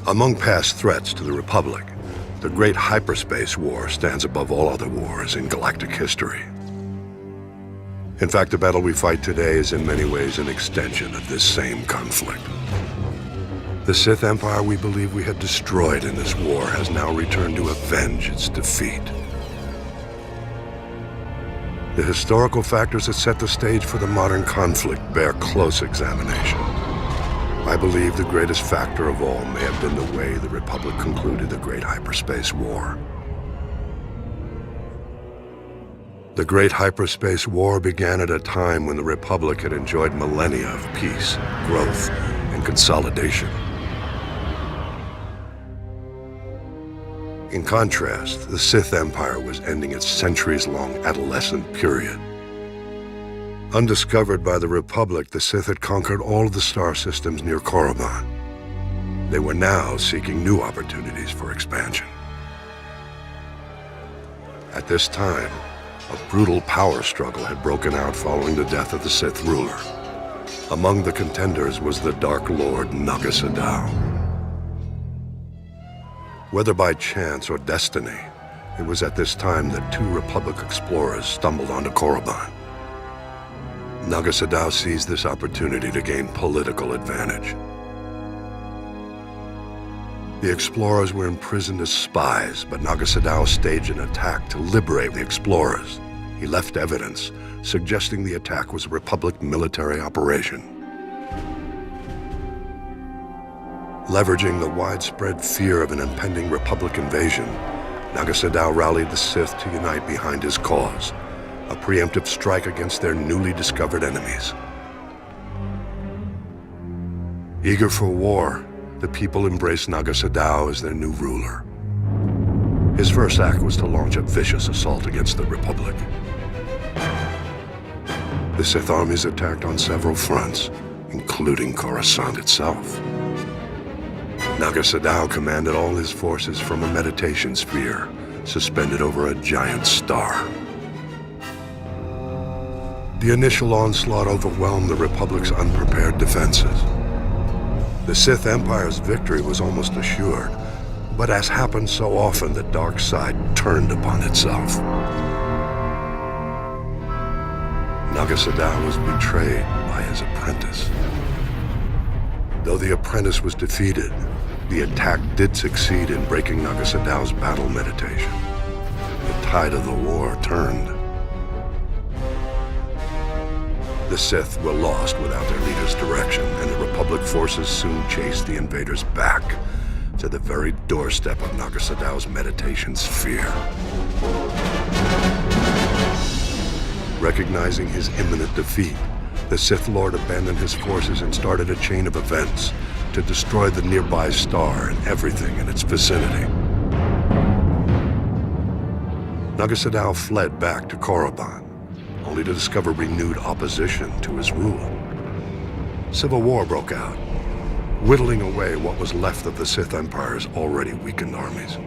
Among past threats to the Republic, the Great Hyperspace War stands above all other wars in galactic history. In fact, the battle we fight today is in many ways an extension of this same conflict. The Sith Empire we believe we had destroyed in this war has now returned to avenge its defeat. The historical factors that set the stage for the modern conflict bear close examination. I believe the greatest factor of all may have been the way the Republic concluded the Great Hyperspace War. The Great Hyperspace War began at a time when the Republic had enjoyed millennia of peace, growth, and consolidation. In contrast, the Sith Empire was ending its centuries-long adolescent period. Undiscovered by the Republic, the Sith had conquered all of the star systems near Korriban. They were now seeking new opportunities for expansion. At this time, a brutal power struggle had broken out following the death of the Sith ruler. Among the contenders was the Dark Lord Naga Sadow. Whether by chance or destiny, it was at this time that two Republic explorers stumbled onto Korriban. Naga Sadow seized this opportunity to gain political advantage. The explorers were imprisoned as spies, but Naga Sadow staged an attack to liberate the explorers. He left evidence, suggesting the attack was a Republic military operation. Leveraging the widespread fear of an impending Republic invasion, Naga Sadow rallied the Sith to unite behind his cause, a preemptive strike against their newly discovered enemies. Eager for war, the people embraced Naga Sadow as their new ruler. His first act was to launch a vicious assault against the Republic. The Sith armies attacked on several fronts, including Coruscant itself. Naga Sadow commanded all his forces from a meditation sphere, suspended over a giant star. The initial onslaught overwhelmed the Republic's unprepared defenses. The Sith Empire's victory was almost assured, but as happened so often, the dark side turned upon itself. Naga Sadow was betrayed by his apprentice. Though the apprentice was defeated, the attack did succeed in breaking Naga Sadow's battle meditation. The tide of the war turned. The Sith were lost without their leader's direction, and the Republic forces soon chased the invaders back to the very doorstep of Naga Sadow's meditation sphere. Recognizing his imminent defeat, the Sith Lord abandoned his forces and started a chain of events to destroy the nearby star and everything in its vicinity. Naga Sadow fled back to Korriban, only to discover renewed opposition to his rule. Civil war broke out, whittling away what was left of the Sith Empire's already weakened armies.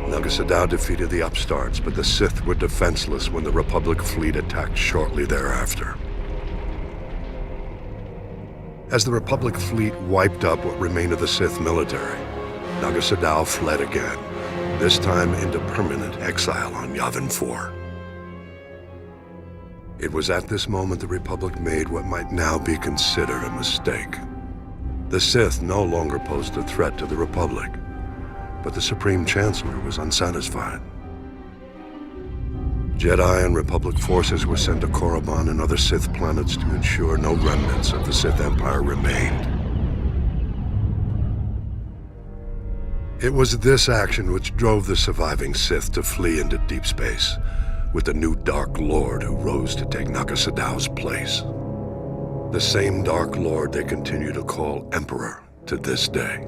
Naga Sadow defeated the upstarts, but the Sith were defenseless when the Republic fleet attacked shortly thereafter. As the Republic fleet wiped up what remained of the Sith military, Naga Sadow fled again, this time into permanent exile on Yavin 4. It was at this moment the Republic made what might now be considered a mistake. The Sith no longer posed a threat to the Republic, but the Supreme Chancellor was unsatisfied. Jedi and Republic forces were sent to Korriban and other Sith planets to ensure no remnants of the Sith Empire remained. It was this action which drove the surviving Sith to flee into deep space, with the new Dark Lord who rose to take Naga Sadow's place. The same Dark Lord they continue to call Emperor to this day.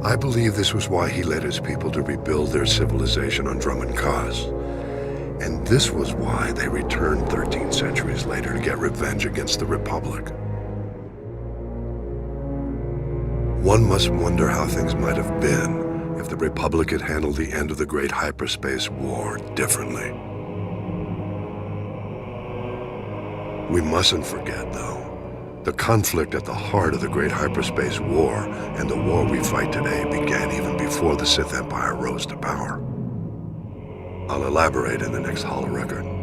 I believe this was why he led his people to rebuild their civilization on Drummond Kaz. And this was why they returned 13 centuries later to get revenge against the Republic. One must wonder how things might have been if the Republic had handled the end of the Great Hyperspace War differently. We mustn't forget, though, The conflict at the heart of the Great Hyperspace War and the war we fight today began even before the Sith Empire rose to power. I'll elaborate in the next holo record.